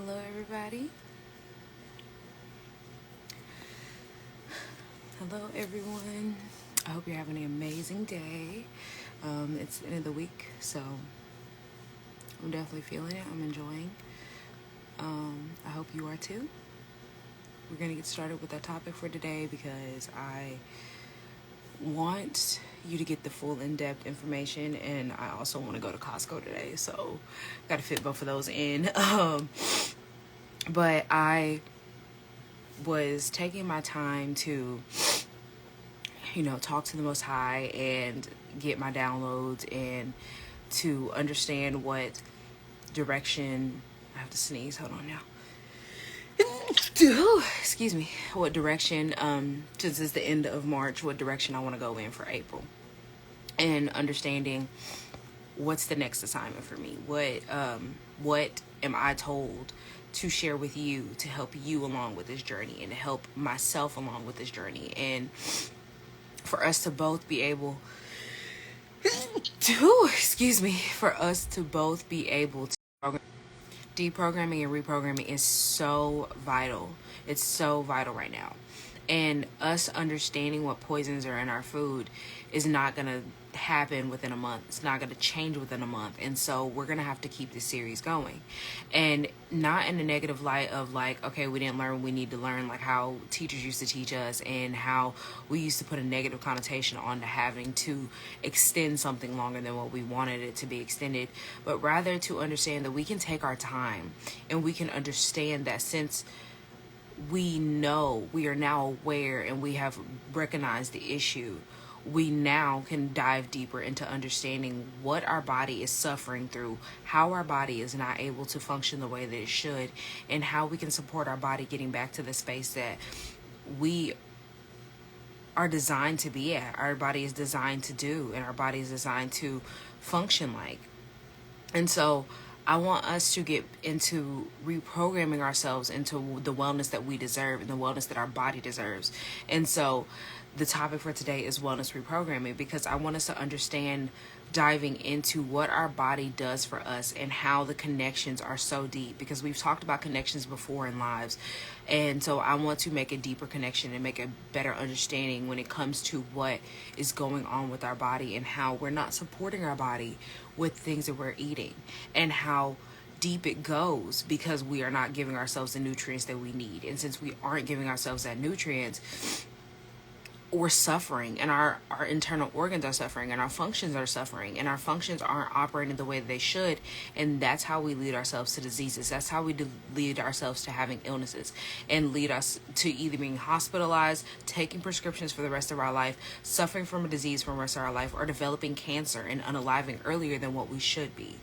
Hello, everybody. Hello, everyone. I hope you're having an amazing day. It's the end of the week, so I'm definitely feeling it. I'm enjoying. I hope you are too. We're going to get started with our topic for today because I want you to get the full in-depth information, and I also want to go to Costco today, so got to fit both of those in. But I was taking my time to talk to the Most High and get my downloads and to understand what direction. I have to sneeze. Hold on now. Excuse me. What direction, since it's the end of March, what direction I want to go in for April. And understanding what's the next assignment for me. What am I told to share with you to help you along with this journey and to help myself along with this journey, and for us to both be able to, for us to both be able to. Deprogramming and reprogramming is so vital. It's so vital right now. And us understanding what poisons are in our food is not going to happen within a month. It's not going to change within a month. And so we're going to have to keep this series going. And not in a negative light of like, okay, we didn't learn what we need to learn, like how teachers used to teach us and how we used to put a negative connotation on to having to extend something longer than what we wanted it to be extended, but rather to understand that we can take our time and we can understand that since we know, we are now aware, and we have recognized the issue, we now can dive deeper into understanding what our body is suffering through, how our body is not able to function the way that it should, and how we can support our body getting back to the space that we are designed to be at, our body is designed to do, and our body is designed to function like. And so I want us to get into reprogramming ourselves into the wellness that we deserve and the wellness that our body deserves. And so the topic for today is wellness reprogramming, because I want us to understand, diving into what our body does for us and how the connections are so deep, because we've talked about connections before in lives. And so I want to make a deeper connection and make a better understanding when it comes to what is going on with our body and how we're not supporting our body with things that we're eating, and how deep it goes because we are not giving ourselves the nutrients that we need. And since we aren't giving ourselves that nutrients, we're suffering, and our internal organs are suffering, and our functions are suffering, and our functions aren't operating the way they should. And that's how we lead ourselves to diseases. That's how we lead ourselves to having illnesses, and lead us to either being hospitalized, taking prescriptions for the rest of our life, suffering from a disease for the rest of our life, or developing cancer and unaliving earlier than what we should be.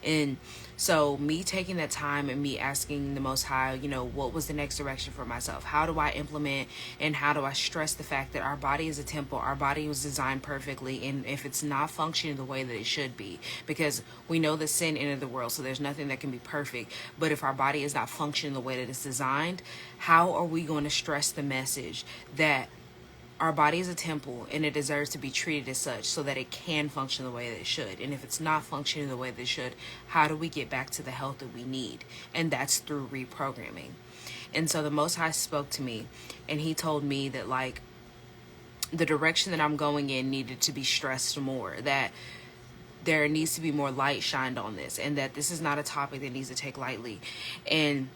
And so me taking that time and me asking the Most High, what was the next direction for myself? How do I implement and how do I stress the fact that our body is a temple? Our body was designed perfectly, and if it's not functioning the way that it should be, because we know that sin entered the world, so there's nothing that can be perfect. But if our body is not functioning the way that it's designed, how are we going to stress the message that our body is a temple and it deserves to be treated as such so that it can function the way that it should? And if it's not functioning the way that it should, how do we get back to the health that we need? And that's through reprogramming. And so the Most High spoke to me, and he told me that the direction that I'm going in needed to be stressed more, that there needs to be more light shined on this, and that this is not a topic that needs to take lightly. And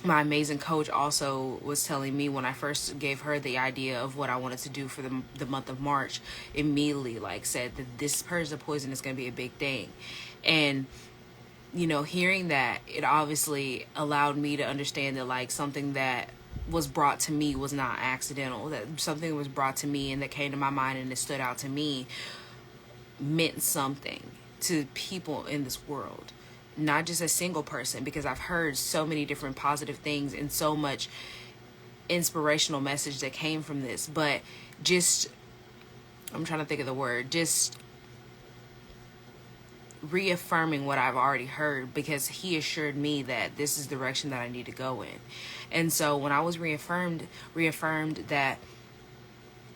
my amazing coach also was telling me, when I first gave her the idea of what I wanted to do for the month of March, immediately said that this purge of poison is going to be a big thing. And hearing that, it obviously allowed me to understand that something that was brought to me was not accidental, that something was brought to me and that came to my mind and it stood out to me meant something to people in this world. Not just a single person, because I've heard so many different positive things and so much inspirational message that came from this, but I'm trying to think of the word, just reaffirming what I've already heard, because he assured me that this is the direction that I need to go in. And so when I was reaffirmed that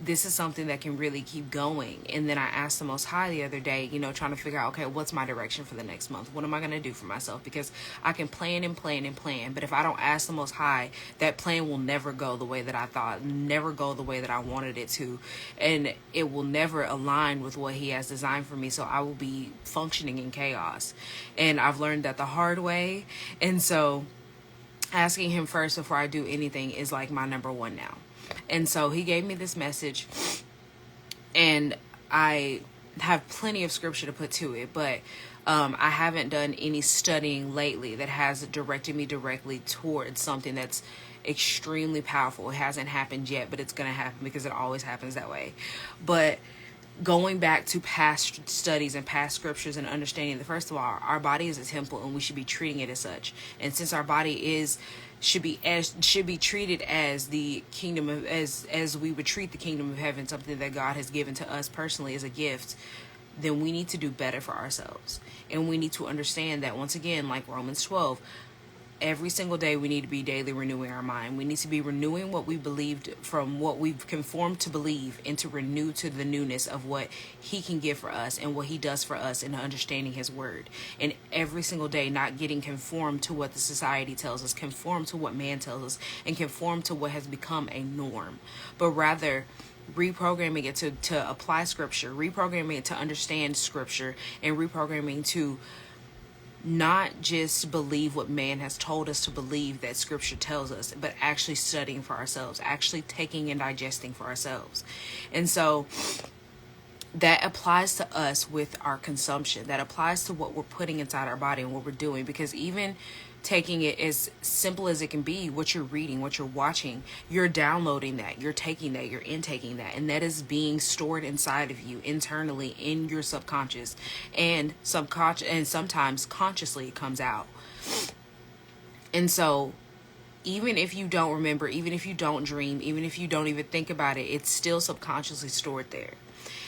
this is something that can really keep going. And then I asked the Most High the other day, trying to figure out, okay, what's my direction for the next month? What am I going to do for myself? Because I can plan and plan and plan, but if I don't ask the Most High, that plan will never go the way that I thought, never go the way that I wanted it to, and it will never align with what He has designed for me. So I will be functioning in chaos. And I've learned that the hard way. And so asking Him first before I do anything is like my number one now. And so He gave me this message, and I have plenty of scripture to put to it, but I haven't done any studying lately that has directed me directly towards something that's extremely powerful. It hasn't happened yet, but it's going to happen because it always happens that way. But going back to past studies and past scriptures and understanding that, first of all, our body is a temple and we should be treating it as such. And since our body should be treated as the kingdom of, as we would treat the kingdom of heaven, something that God has given to us personally as a gift, then we need to do better for ourselves. And we need to understand that, once again, like Romans 12, every single day we need to be daily renewing our mind. We need to be renewing what we believed, from what we've conformed to believe, and to renew to the newness of what He can give for us and what He does for us in understanding His word. And every single day not getting conformed to what the society tells us, conform to what man tells us, and conform to what has become a norm, but rather reprogramming it to apply scripture, reprogramming it to understand scripture, and reprogramming to not just believe what man has told us to believe that scripture tells us, but actually studying for ourselves, actually taking and digesting for ourselves. And so that applies to us with our consumption. That applies to what we're putting inside our body and what we're doing. Because even taking it as simple as it can be, what you're reading, what you're watching, you're downloading that, you're taking that, you're intaking that, and that is being stored inside of you internally in your subconscious and subconscious, and sometimes consciously it comes out. And so even if you don't remember, even if you don't dream, even if you don't even think about it, it's still subconsciously stored there.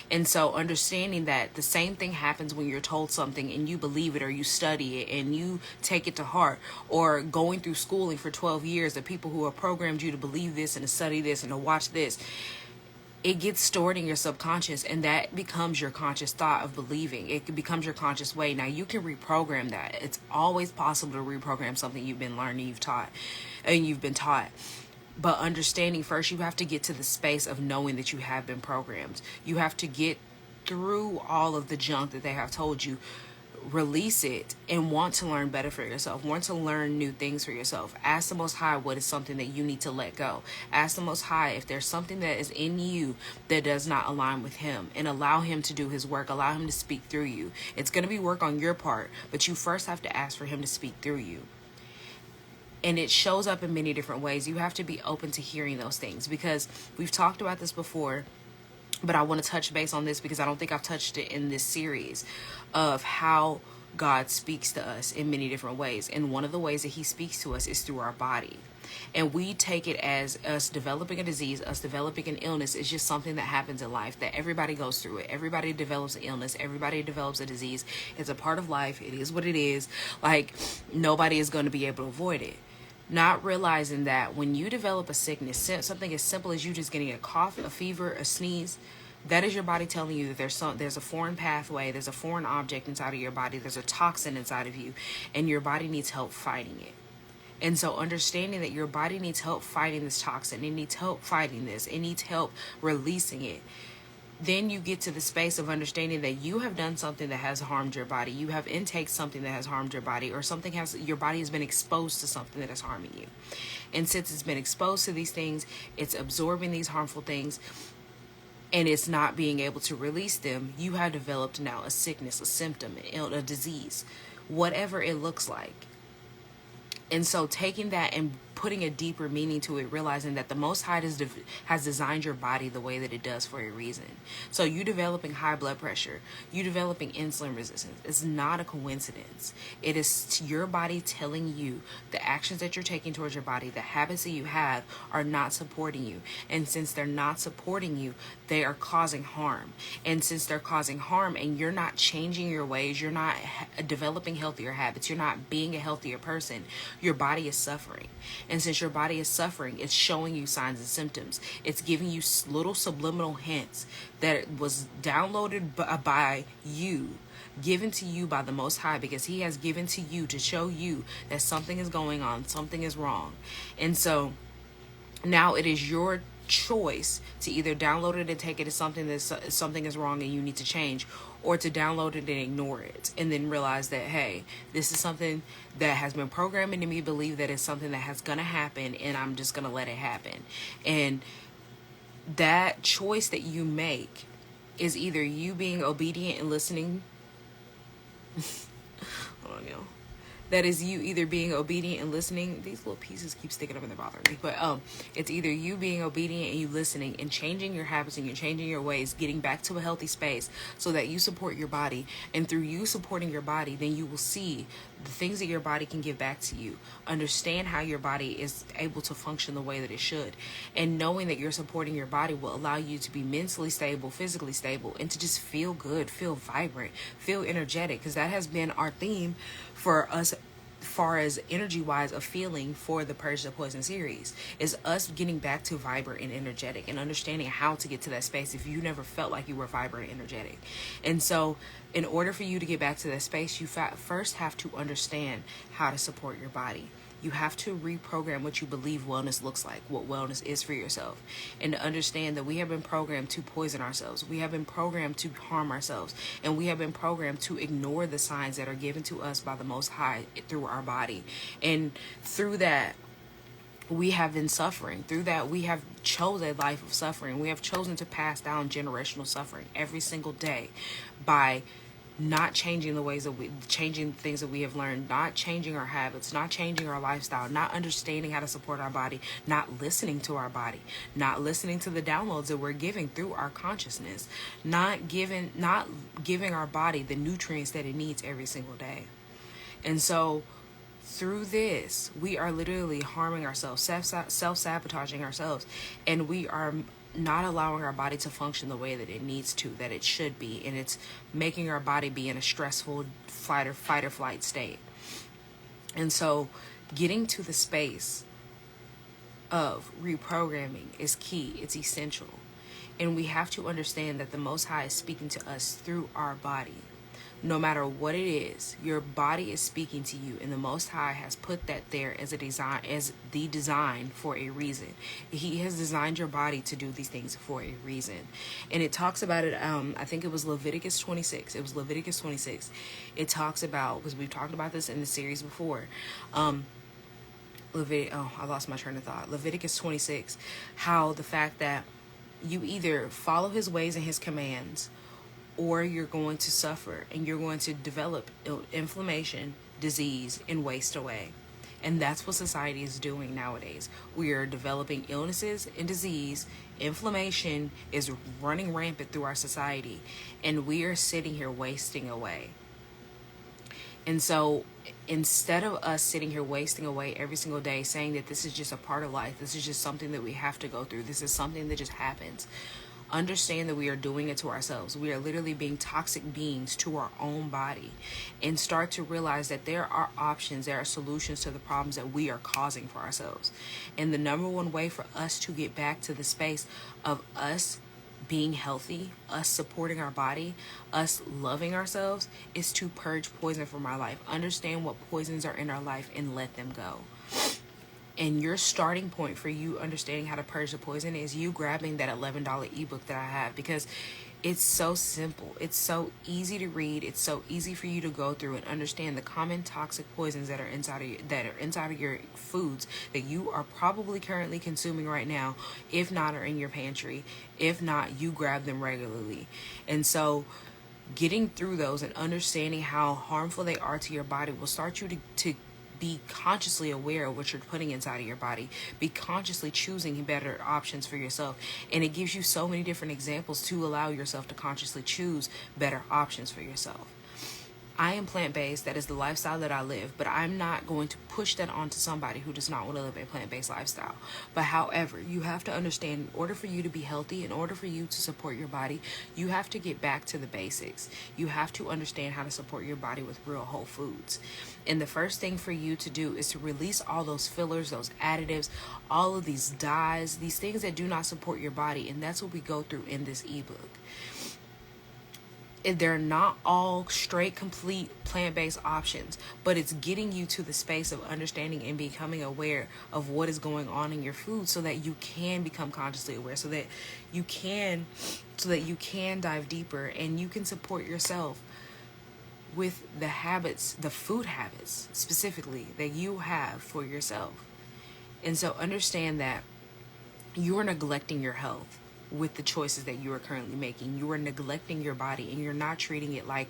And so understanding that the same thing happens when you're told something and you believe it, or you study it and you take it to heart, or going through schooling for 12 years, the people who have programmed you to believe this and to study this and to watch this, it gets stored in your subconscious, and that becomes your conscious thought of believing. It becomes your conscious way. Now you can reprogram that. It's always possible to reprogram something you've been learning, you've been taught. But understanding first, you have to get to the space of knowing that you have been programmed. You have to get through all of the junk that they have told you, release it, and want to learn better for yourself, want to learn new things for yourself. Ask the Most High what is something that you need to let go. Ask the Most High if there's something that is in you that does not align with Him, and allow Him to do His work. Allow Him to speak through you. It's going to be work on your part, but you first have to ask for Him to speak through you. And it shows up in many different ways. You have to be open to hearing those things, because we've talked about this before, but I want to touch base on this because I don't think I've touched it in this series of how God speaks to us in many different ways. And one of the ways that He speaks to us is through our body. And we take it as us developing a disease, us developing an illness. It's just something that happens in life, that everybody goes through it. Everybody develops an illness. Everybody develops a disease. It's a part of life. It is what it is. Like, nobody is going to be able to avoid it. Not realizing that when you develop a sickness, something as simple as you just getting a cough, a fever, a sneeze, that is your body telling you that there's a foreign pathway, there's a foreign object inside of your body, there's a toxin inside of you, and your body needs help fighting it. And so understanding that your body needs help fighting this toxin, it needs help fighting this, it needs help releasing it. Then you get to the space of understanding that you have done something that has harmed your body. You have intaked something that has harmed your body, or your body has been exposed to something that is harming you. And since it's been exposed to these things, it's absorbing these harmful things, and it's not being able to release them. You have developed now a sickness, a symptom, a disease, whatever it looks like. And so taking that and putting a deeper meaning to it, realizing that the Most High has designed your body the way that it does for a reason. So you developing high blood pressure, you developing insulin resistance, it's not a coincidence. It is your body telling you the actions that you're taking towards your body, the habits that you have, are not supporting you. And since they're not supporting you, they are causing harm. And since they're causing harm and you're not changing your ways, you're not developing healthier habits, you're not being a healthier person, your body is suffering. And since your body is suffering, it's showing you signs and symptoms. It's giving you little subliminal hints that it was downloaded by you, given to you by the Most High, because He has given to you to show you that something is going on, something is wrong. And so now it is your choice to either download it and take it as something that something is wrong and you need to change, or to download it and ignore it, and then realize that, hey, this is something that has been programmed into me, believe that it's something that has gonna happen, and I'm just gonna let it happen. And that choice that you make is either you being obedient and listening. Hold on, y'all. That is you either being obedient and listening. These little pieces keep sticking up and they're bothering me. But it's either you being obedient and you listening and changing your habits and you're changing your ways, getting back to a healthy space so that you support your body. And through you supporting your body, then you will see the things that your body can give back to you. Understand how your body is able to function the way that it should. And knowing that you're supporting your body will allow you to be mentally stable, physically stable, and to just feel good, feel vibrant, feel energetic. Because that has been our theme for us, far as energy wise, of feeling for the Purge the Poison series, is us getting back to vibrant and energetic and understanding how to get to that space if you never felt like you were vibrant and energetic. And so in order for you to get back to that space, you first have to understand how to support your body. You have to reprogram what you believe wellness looks like, what wellness is for yourself, and to understand that we have been programmed to poison ourselves. We have been programmed to harm ourselves, and we have been programmed to ignore the signs that are given to us by the Most High through our body. And through that, we have been suffering. Through that, we have chosen a life of suffering. We have chosen to pass down generational suffering every single day by not changing the ways that changing things that we have learned, not changing our habits, not changing our lifestyle, not understanding how to support our body, not listening to our body, not listening to the downloads that we're giving through our consciousness, not giving our body the nutrients that it needs every single day. And so through this, we are literally harming ourselves, self-sabotaging ourselves, and we are not allowing our body to function the way that it needs to, that it should be, and it's making our body be in a stressful fight or flight state. And so getting to the space of reprogramming is key. It's essential. And we have to understand that the Most High is speaking to us through our body. No matter what it is, your body is speaking to you, and the Most High has put that there as the design for a reason. He has designed your body to do these things for a reason. And it talks about it, I think it was Leviticus 26. It was Leviticus 26. It talks about, because we've talked about this in the series before, I lost my train of thought. Leviticus 26, how the fact that you either follow His ways and His commands, or you're going to suffer and you're going to develop inflammation, disease, and waste away. And that's what society is doing nowadays. We are developing illnesses and disease. Inflammation is running rampant through our society, and we are sitting here wasting away. And so instead of us sitting here wasting away every single day saying that this is just a part of life, this is just something that we have to go through, this is something that just happens, understand that we are doing it to ourselves. We are literally being toxic beings to our own body, and start to realize that there are options, there are solutions to the problems that we are causing for ourselves. And the number one way for us to get back to the space of us being healthy, us supporting our body, us loving ourselves, is to purge poison from our life. Understand what poisons are in our life and let them go. And your starting point for you understanding how to purge the poison is you grabbing that $11 ebook that I have, because it's so simple. It's so easy to read. It's so easy for you to go through and understand the common toxic poisons that are inside of your foods that you are probably currently consuming right now. If not, are in your pantry. If not, you grab them regularly. And so getting through those and understanding how harmful they are to your body will start you to be consciously aware of what you're putting inside of your body. Be consciously choosing better options for yourself. And it gives you so many different examples to allow yourself to consciously choose better options for yourself. I am plant-based. That is the lifestyle that I live, but I'm not going to push that onto somebody who does not want to live a plant-based lifestyle. But however, you have to understand, in order for you to be healthy, in order for you to support your body, you have to get back to the basics. You have to understand how to support your body with real whole foods. And the first thing for you to do is to release all those fillers, those additives, all of these dyes, these things that do not support your body. And that's what we go through in this ebook. They're not all straight, complete plant-based options, but it's getting you to the space of understanding and becoming aware of what is going on in your food so that you can become consciously aware, so that you can dive deeper and you can support yourself with the habits, the food habits specifically that you have for yourself. And so understand that you are neglecting your health with the choices that you are currently making. You are neglecting your body, and you're not treating it like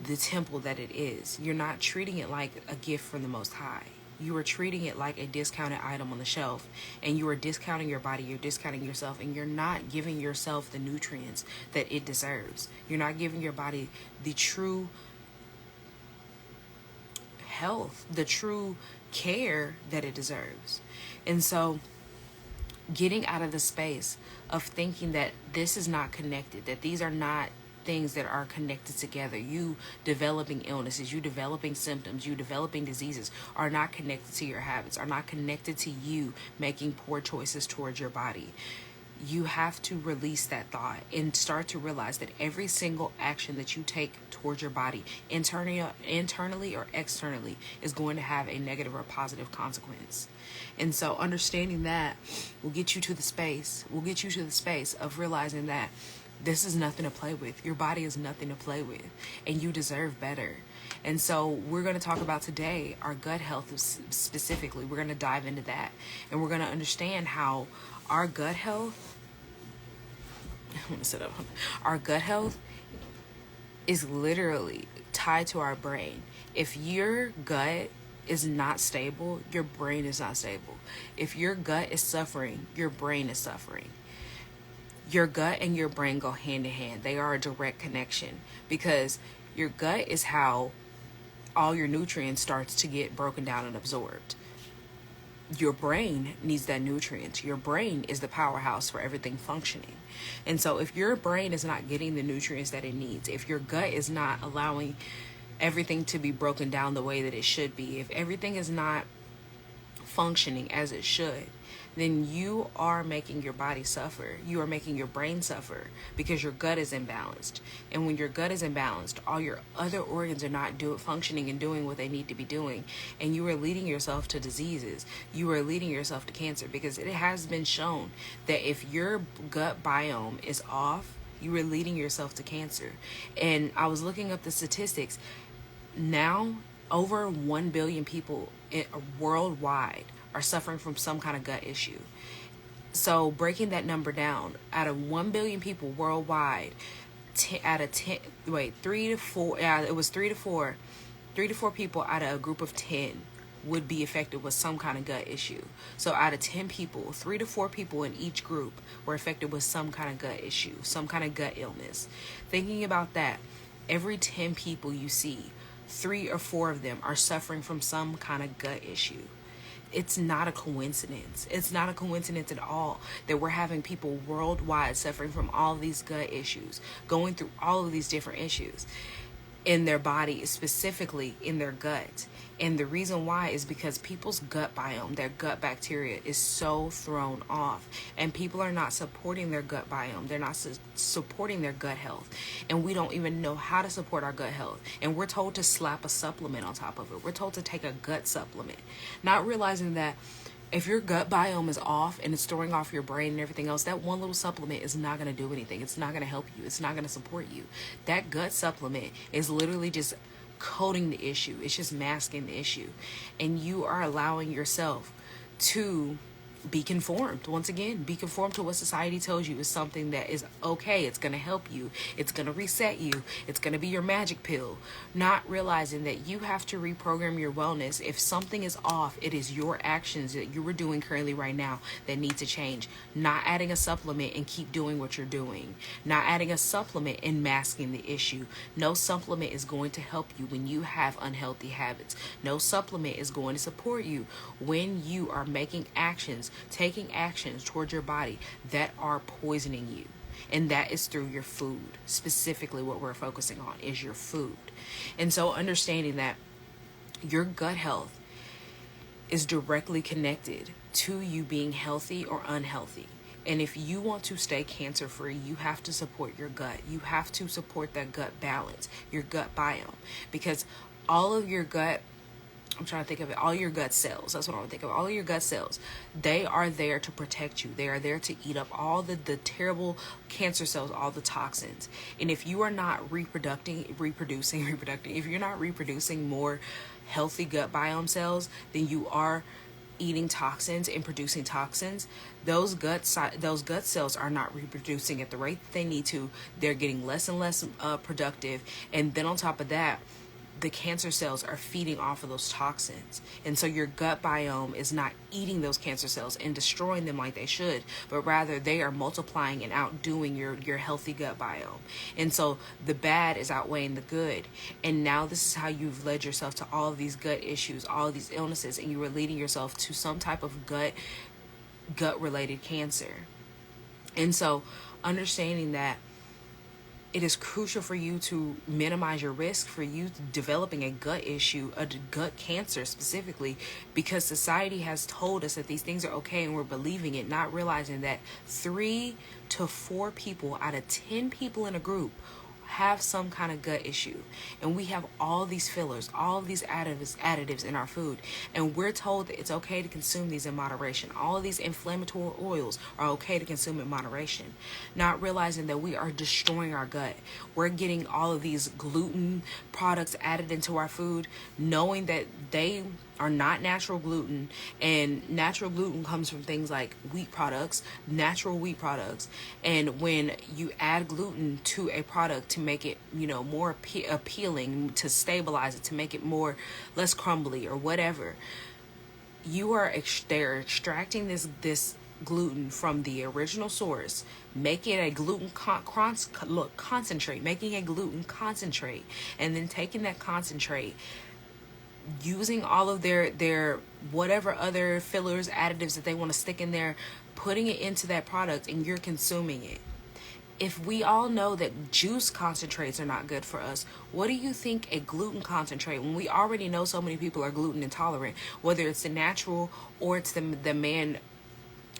the temple that it is. You're not treating it like a gift from the Most High. You are treating it like a discounted item on the shelf, and you are discounting your body, you're discounting yourself, and you're not giving yourself the nutrients that it deserves. You're not giving your body the true health, the true care that it deserves. And so getting out of the space of thinking that this is not connected, that these are not things that are connected together. You developing illnesses, you developing symptoms, you developing diseases are not connected to your habits, are not connected to you making poor choices towards your body. You have to release that thought and start to realize that every single action that you take towards your body, internally or externally, is going to have a negative or positive consequence. And so understanding that will get you to the space, of realizing that this is nothing to play with. Your body is nothing to play with, and you deserve better. And so we're going to talk about today our gut health specifically. We're going to dive into that, and we're going to understand how our gut health, our gut health is literally tied to our brain. If your gut is not stable, your brain is not stable. If your gut is suffering, your brain is suffering. Your gut and your brain go hand in hand. They are a direct connection, because your gut is how all your nutrients starts to get broken down and absorbed. Your brain needs that nutrients. Your brain is the powerhouse for everything functioning. And so if your brain is not getting the nutrients that it needs, if your gut is not allowing everything to be broken down the way that it should be, if everything is not functioning as it should, then you are making your body suffer. You are making your brain suffer, because your gut is imbalanced. And when your gut is imbalanced, all your other organs are not functioning and doing what they need to be doing. And you are leading yourself to diseases. You are leading yourself to cancer, because it has been shown that if your gut biome is off, you are leading yourself to cancer. And I was looking up the statistics. Now, over 1 billion people worldwide are suffering from some kind of gut issue. So breaking that number down, out of 1 billion people worldwide, 3 to 4 people out of a group of 10 would be affected with some kind of gut issue. So out of 10 people, 3 to 4 people in each group were affected with some kind of gut issue, some kind of gut illness. Thinking about that, every 10 people you see, 3 or 4 of them are suffering from some kind of gut issue. It's not a coincidence. It's not a coincidence at all that we're having people worldwide suffering from all of these gut issues, going through all of these different issues in their body, specifically in their gut. And the reason why is because people's gut biome, their gut bacteria, is so thrown off, and people are not supporting their gut biome. They're not supporting their gut health, and we don't even know how to support our gut health. And we're told to slap a supplement on top of it. We're told to take a gut supplement, not realizing that if your gut biome is off and it's throwing off your brain and everything else, that one little supplement is not going to do anything. It's not going to help you. It's not going to support you. That gut supplement is literally just coating the issue. It's just masking the issue. And you are allowing yourself to be conformed. Once again, be conformed to what society tells you is something that is okay. It's going to help you. It's going to reset you. It's going to be your magic pill. Not realizing that you have to reprogram your wellness. If something is off, it is your actions that you are doing currently right now that need to change. Not adding a supplement and keep doing what you're doing. Not adding a supplement and masking the issue. No supplement is going to help you when you have unhealthy habits. No supplement is going to support you when you are making actions, taking actions towards your body that are poisoning you. And that is through your food. Specifically, what we're focusing on is your food. And so understanding that your gut health is directly connected to you being healthy or unhealthy. And if you want to stay cancer free, you have to support your gut. You have to support that gut balance, your gut biome. Because all of your gut, I'm trying to think of it, all your gut cells, that's what I want to think of, all of your gut cells, they are there to protect you. They are there to eat up all the terrible cancer cells, all the toxins. And if you are not reproducing, if you're not reproducing more healthy gut biome cells, then you are eating toxins and producing toxins. Those gut cells are not reproducing at the rate that they need to. They're getting less and less productive. And then on top of that, the cancer cells are feeding off of those toxins. And so your gut biome is not eating those cancer cells and destroying them like they should, but rather they are multiplying and outdoing your healthy gut biome. And so the bad is outweighing the good. And now this is how you've led yourself to all of these gut issues, all of these illnesses, and you were leading yourself to some type of gut related cancer. And so understanding that it is crucial for you to minimize your risk for you developing a gut issue, a gut cancer specifically, because society has told us that these things are okay and we're believing it, not realizing that 3 to 4 people out of 10 people in a group have some kind of gut issue. And we have all these fillers, all of these additives in our food, and we're told that it's okay to consume these in moderation. All of these inflammatory oils are okay to consume in moderation, not realizing that we are destroying our gut. We're getting all of these gluten products added into our food, knowing that they are not natural gluten, and natural gluten comes from things like wheat products, natural wheat products. And when you add gluten to a product to make it, more appealing, to stabilize it, to make it less crumbly or whatever, they're extracting this gluten from the original source, making a gluten concentrate, making a gluten concentrate, and then taking that concentrate, using all of their whatever other fillers, additives that they want to stick in there, putting it into that product, and you're consuming it. If we all know that juice concentrates are not good for us, what do you think a gluten concentrate, when we already know so many people are gluten intolerant, whether it's the natural or it's the man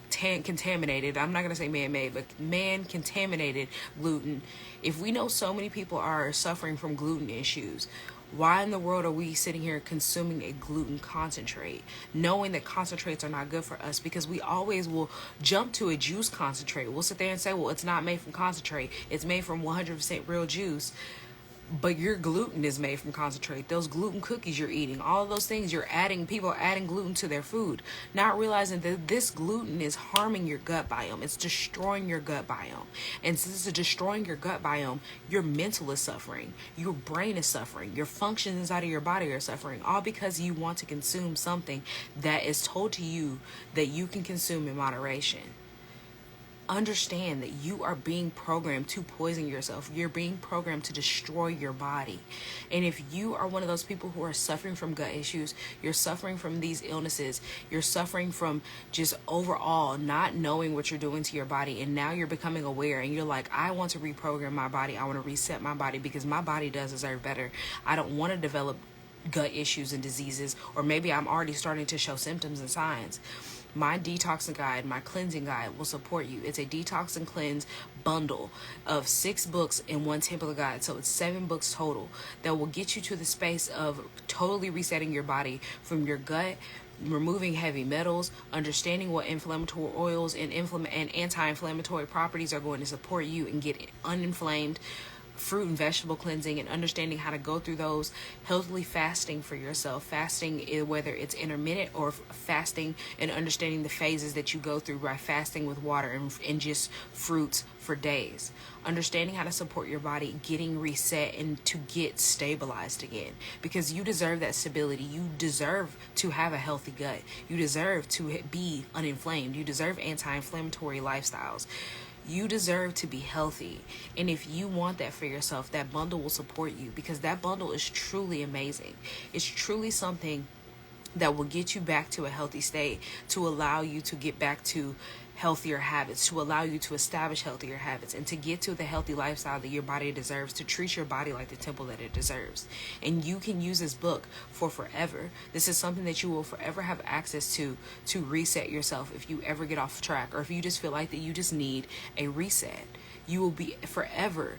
contaminated, I'm not going to say man-made, but man-contaminated gluten. If we know so many people are suffering from gluten issues, why in the world are we sitting here consuming a gluten concentrate, knowing that concentrates are not good for us? Because we always will jump to a juice concentrate. We'll sit there and say, well, it's not made from concentrate. It's made from 100% real juice. But your gluten is made from concentrate. Those gluten cookies you're eating, all of those things people are adding gluten to their food, not realizing that this gluten is harming your gut biome. It's destroying your gut biome. And since it's destroying your gut biome, your mental is suffering. Your brain is suffering. Your functions inside of your body are suffering, all because you want to consume something that is told to you that you can consume in moderation. Understand that you are being programmed to poison yourself. You're being programmed to destroy your body. And if you are one of those people who are suffering from gut issues, you're suffering from these illnesses, you're suffering from just overall not knowing what you're doing to your body, and now you're becoming aware and you're like, I want to reprogram my body. I want to reset my body because my body does deserve better. I don't want to develop gut issues and diseases, or maybe I'm already starting to show symptoms and signs. My detox guide, my cleansing guide will support you. It's a detox and cleanse bundle of 6 books and 1 template guide. So it's 7 books total that will get you to the space of totally resetting your body from your gut, removing heavy metals, understanding what inflammatory oils and anti-inflammatory properties are going to support you and get uninflamed, fruit and vegetable cleansing and understanding how to go through those, healthily fasting for yourself, fasting, whether it's intermittent or fasting, and understanding the phases that you go through by fasting with water and just fruits for days, understanding how to support your body getting reset and to get stabilized again, because you deserve that stability. You deserve to have a healthy gut. You deserve to be uninflamed. You deserve anti-inflammatory lifestyles. You deserve to be healthy. And if you want that for yourself, that bundle will support you, because that bundle is truly amazing. It's truly something that will get you back to a healthy state, to allow you to get back to healthier habits, to allow you to establish healthier habits, and to get to the healthy lifestyle that your body deserves, to treat your body like the temple that it deserves. And you can use this book for forever. This is something that you will forever have access to reset yourself if you ever get off track, or if you just feel like that you just need a reset. You will be forever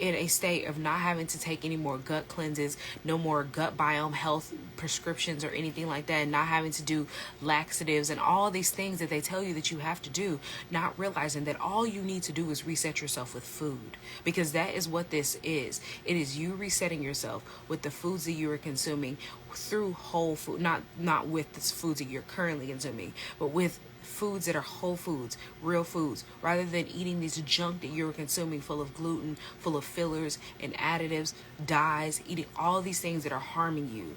in a state of not having to take any more gut cleanses, no more gut biome health prescriptions or anything like that, and not having to do laxatives and all these things that they tell you that you have to do, not realizing that all you need to do is reset yourself with food, because that is what this is. It is you resetting yourself with the foods that you are consuming through whole food, not with the foods that you're currently consuming, but with foods that are whole foods, real foods, rather than eating this junk that you're consuming full of gluten, full of fillers and additives, dyes, eating all these things that are harming you.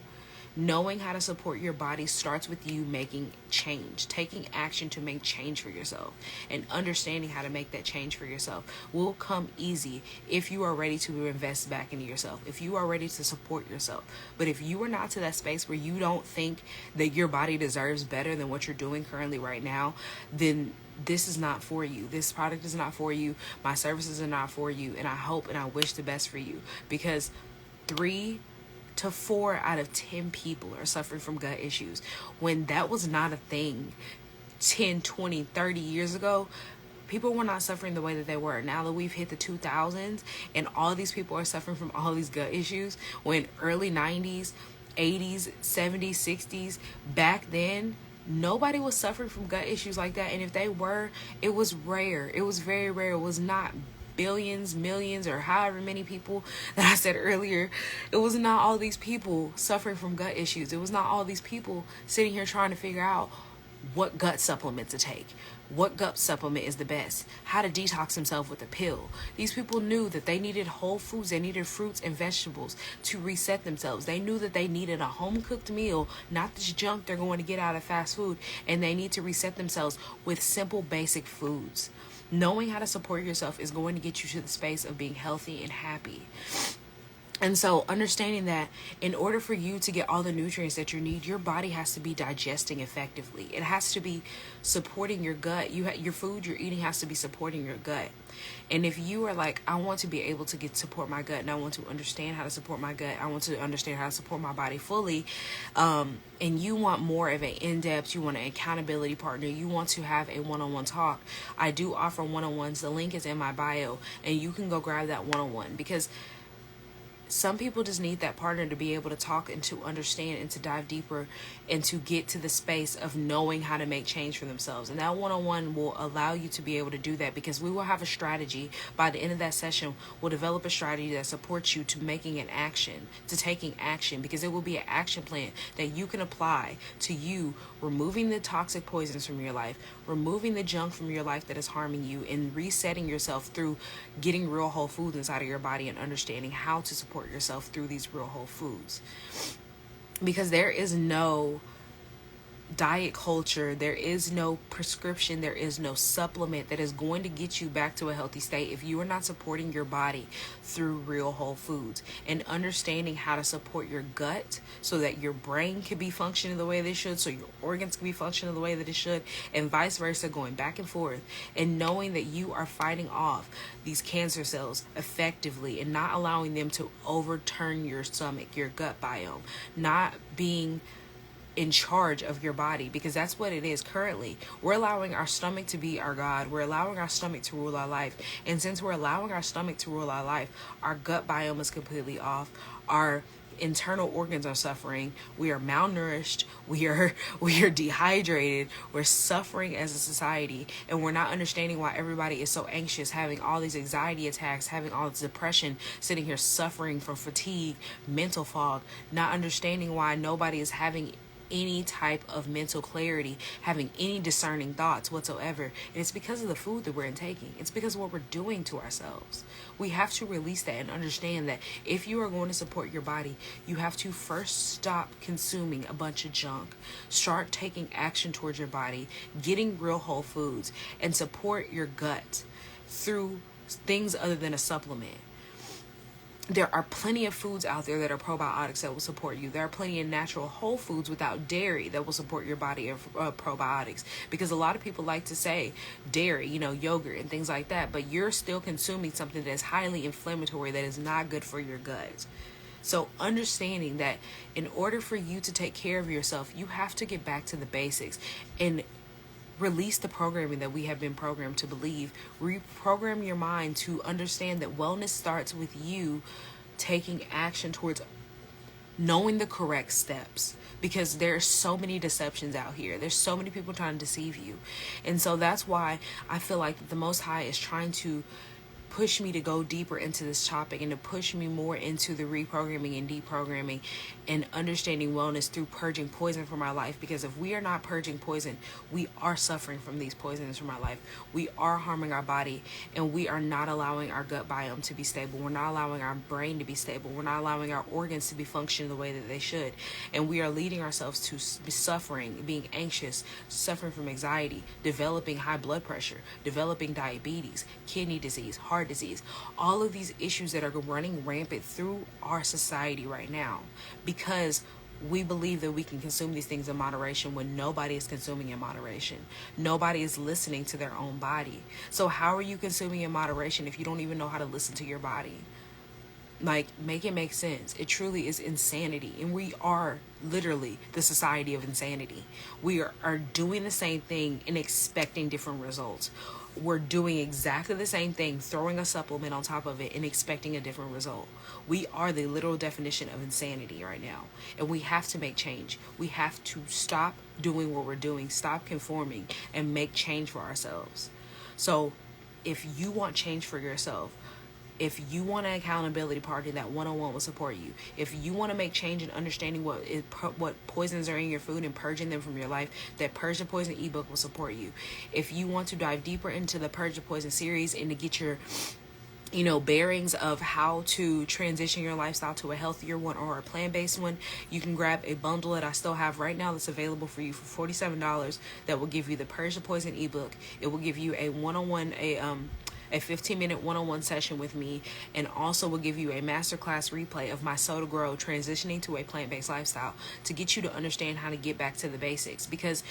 Knowing how to support your body starts with you making change, taking action to make change for yourself, and understanding how to make that change for yourself will come easy if you are ready to invest back into yourself, if you are ready to support yourself. But if you are not to that space where you don't think that your body deserves better than what you're doing currently right now, then this is not for you. This product is not for you. My services are not for you. And I hope and I wish the best for you, because 3 to 4 out of 10 people are suffering from gut issues, when that was not a thing 10, 20, 30 years ago. People were not suffering the way that they were. Now that we've hit the 2000s and all these people are suffering from all these gut issues, when early 90s, 80s, 70s, 60s, back then, nobody was suffering from gut issues like that. And if they were, it was rare. It was very rare. It was not billions, millions, or however many people that I said earlier. It was not all these people suffering from gut issues. It was not all these people sitting here trying to figure out what gut supplement to take, what gut supplement is the best, how to detox themselves with a pill. These people knew that they needed whole foods, they needed fruits and vegetables to reset themselves. They knew that they needed a home-cooked meal, not this junk they're going to get out of fast food, and they need to reset themselves with simple, basic foods. Knowing how to support yourself is going to get you to the space of being healthy and happy. And so understanding that in order for you to get all the nutrients that you need, your body has to be digesting effectively. It has to be supporting your gut. Your food you're eating has to be supporting your gut. And if you are like, I want to be able to support my gut, and I want to understand how to support my gut, I want to understand how to support my body fully, and you want more of an in-depth, you want an accountability partner, you want to have a one-on-one talk, I do offer one-on-ones. The link is in my bio, and you can go grab that one-on-one, because some people just need that partner to be able to talk and to understand and to dive deeper and to get to the space of knowing how to make change for themselves. And that one-on-one will allow you to be able to do that, because we will have a strategy. By the end of that session, we'll develop a strategy that supports you to making an action, to taking action, because it will be an action plan that you can apply to you removing the toxic poisons from your life, removing the junk from your life that is harming you, and resetting yourself through getting real whole foods inside of your body and understanding how to support yourself through these real whole foods. Because there is no diet culture, there is no prescription, there is no supplement that is going to get you back to a healthy state if you are not supporting your body through real whole foods and understanding how to support your gut so that your brain can be functioning the way they should, so your organs can be functioning the way that it should, and vice versa, going back and forth, and knowing that you are fighting off these cancer cells effectively and not allowing them to overturn your stomach, your gut biome, not being in charge of your body, because that's what it is currently. We're allowing our stomach to be our God. We're allowing our stomach to rule our life. And since we're allowing our stomach to rule our life, our gut biome is completely off. Our internal organs are suffering. We are malnourished. We are dehydrated. We're suffering as a society, and we're not understanding why everybody is so anxious, having all these anxiety attacks, having all this depression, sitting here suffering from fatigue, mental fog, not understanding why nobody is having any type of mental clarity, having any discerning thoughts whatsoever. And it's because of the food that we're intaking. It's because of what we're doing to ourselves. We have to release that and understand that if you are going to support your body, you have to first stop consuming a bunch of junk, start taking action towards your body, getting real whole foods, and support your gut through things other than a supplement. There are plenty of foods out there that are probiotics that will support you. There are plenty of natural whole foods without dairy that will support your body of probiotics. Because a lot of people like to say dairy, yogurt and things like that, but you're still consuming something that's highly inflammatory that is not good for your gut. So understanding that in order for you to take care of yourself, you have to get back to the basics and release the programming that we have been programmed to believe. Reprogram your mind to understand that wellness starts with you taking action towards knowing the correct steps, because there's so many deceptions out here. There's so many people trying to deceive you. And so that's why I feel like the Most High is trying to push me to go deeper into this topic and to push me more into the reprogramming and deprogramming and understanding wellness through purging poison from our life. Because if we are not purging poison, we are suffering from these poisons from our life. We are harming our body, and we are not allowing our gut biome to be stable. We're not allowing our brain to be stable. We're not allowing our organs to be functioning the way that they should. And we are leading ourselves to suffering, being anxious, suffering from anxiety, developing high blood pressure, developing diabetes, kidney disease, heart disease, all of these issues that are running rampant through our society right now, because we believe that we can consume these things in moderation when nobody is consuming in moderation. Nobody is listening to their own body. So how are you consuming in moderation if you don't even know how to listen to your body? Like, make it make sense. It truly is insanity. And we are literally the society of insanity. We are doing the same thing and expecting different results. We're doing exactly the same thing, throwing a supplement on top of it and expecting a different result. We are the literal definition of insanity right now. And we have to make change. We have to stop doing what we're doing, stop conforming, and make change for ourselves. So if you want change for yourself, if you want an accountability partner, that one-on-one will support you. If you want to make change in understanding what poisons are in your food and purging them from your life, that Purging Poison E-Book will support you. If you want to dive deeper into the Purging Poison series and to get your bearings of how to transition your lifestyle to a healthier one or a plant-based one, you can grab a bundle that I still have right now that's available for you for $47 that will give you the Purging Poison E-Book. It will give you a one-on-one, a 15-minute one-on-one session with me, and also will give you a masterclass replay of my Soul to Grow transitioning to a plant-based lifestyle to get you to understand how to get back to the basics. Because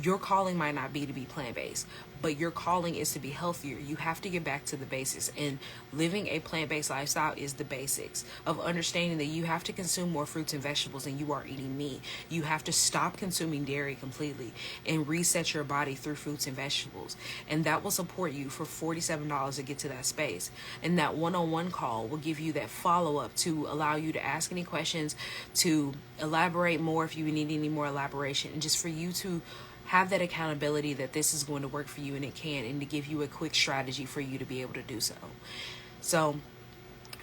your calling might not be to be plant-based, but your calling is to be healthier. You have to get back to the basics, and living a plant-based lifestyle is the basics of understanding that you have to consume more fruits and vegetables than you are eating meat. You have to stop consuming dairy completely and reset your body through fruits and vegetables, and that will support you for $47 to get to that space. And that one-on-one call will give you that follow-up to allow you to ask any questions, to elaborate more if you need any more elaboration, and just for you to have that accountability that this is going to work for you, and it can, and to give you a quick strategy for you to be able to do so. So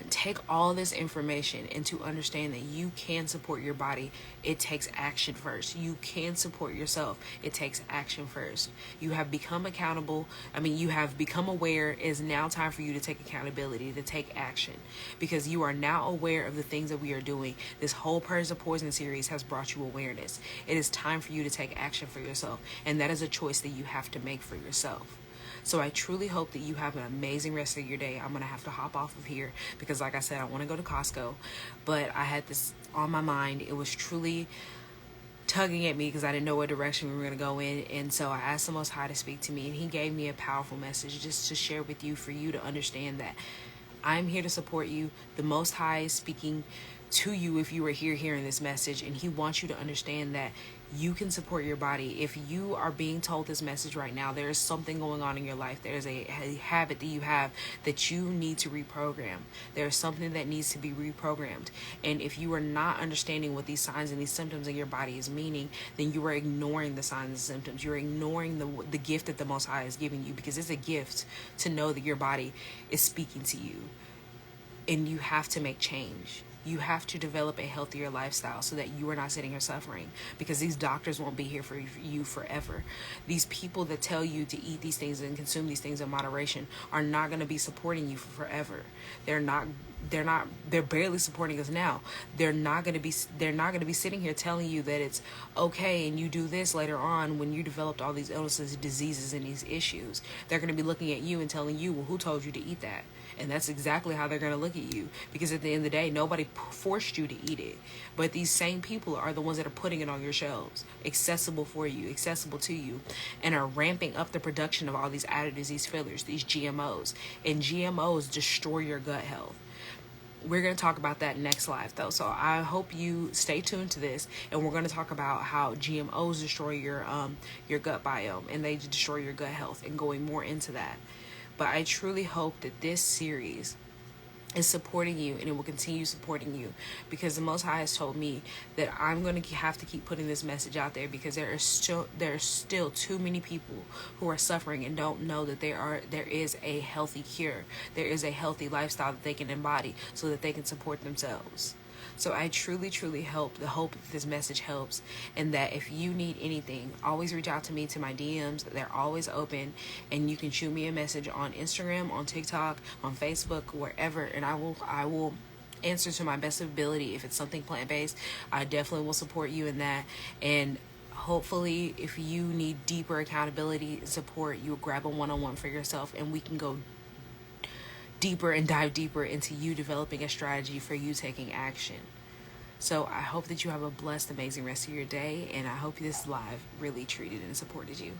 take all this information and to understand that you can support your body. It takes action first. You can support yourself. It takes action first. You have become accountable. You have become aware. It is now time for you to take accountability, to take action, because you are now aware of the things that we are doing. This whole Purge the Poison series has brought you awareness. It is time for you to take action for yourself, and that is a choice that you have to make for yourself. So I truly hope that you have an amazing rest of your day. I'm going to have to hop off of here because, like I said, I want to go to Costco. But I had this on my mind. It was truly tugging at me because I didn't know what direction we were going to go in. And so I asked the Most High to speak to me, and He gave me a powerful message just to share with you, for you to understand that I'm here to support you. The Most High is speaking to you if you were here hearing this message, and he wants you to understand that you can support your body. If you are being told this message right now, there is something going on in your life. There's a habit that you have that you need to reprogram. There's something that needs to be reprogrammed. And if you are not understanding what these signs and these symptoms in your body is meaning, then you are ignoring the signs and symptoms. You're ignoring the gift that the Most High is giving you, because it's a gift to know that your body is speaking to you. And you have to make change. You have to develop a healthier lifestyle so that you are not sitting here suffering, because these doctors won't be here for you forever. These people that tell you to eat these things and consume these things in moderation are not going to be supporting you for forever. They're barely supporting us now. They're not going to be sitting here telling you that it's okay and you do this later on when you developed all these illnesses, diseases, and these issues. They're going to be looking at you and telling you, well, who told you to eat that? And that's exactly how they're going to look at you, because at the end of the day, nobody forced you to eat it. But these same people are the ones that are putting it on your shelves, accessible for you, accessible to you, and are ramping up the production of all these additives, these fillers, these GMOs. And GMOs destroy your gut health. We're going to talk about that next live, though. So I hope you stay tuned to this, and we're going to talk about how GMOs destroy your gut biome, and they destroy your gut health, and going more into that. But I truly hope that this series is supporting you, and it will continue supporting you, because the Most High has told me that I'm going to have to keep putting this message out there, because there are still too many people who are suffering and don't know that there is a healthy cure. There is a healthy lifestyle that they can embody so that they can support themselves. So I truly, truly hope that this message helps, and that if you need anything, always reach out to me, to my DMs. They're always open, and you can shoot me a message on Instagram, on TikTok, on Facebook, wherever, and I will answer to my best ability. If it's something plant-based, I definitely will support you in that. And hopefully, if you need deeper accountability and support, you'll grab a one-on-one for yourself, and we can go deeper and dive deeper into you developing a strategy for you taking action. So I hope that you have a blessed, amazing rest of your day, and I hope this live really treated and supported you.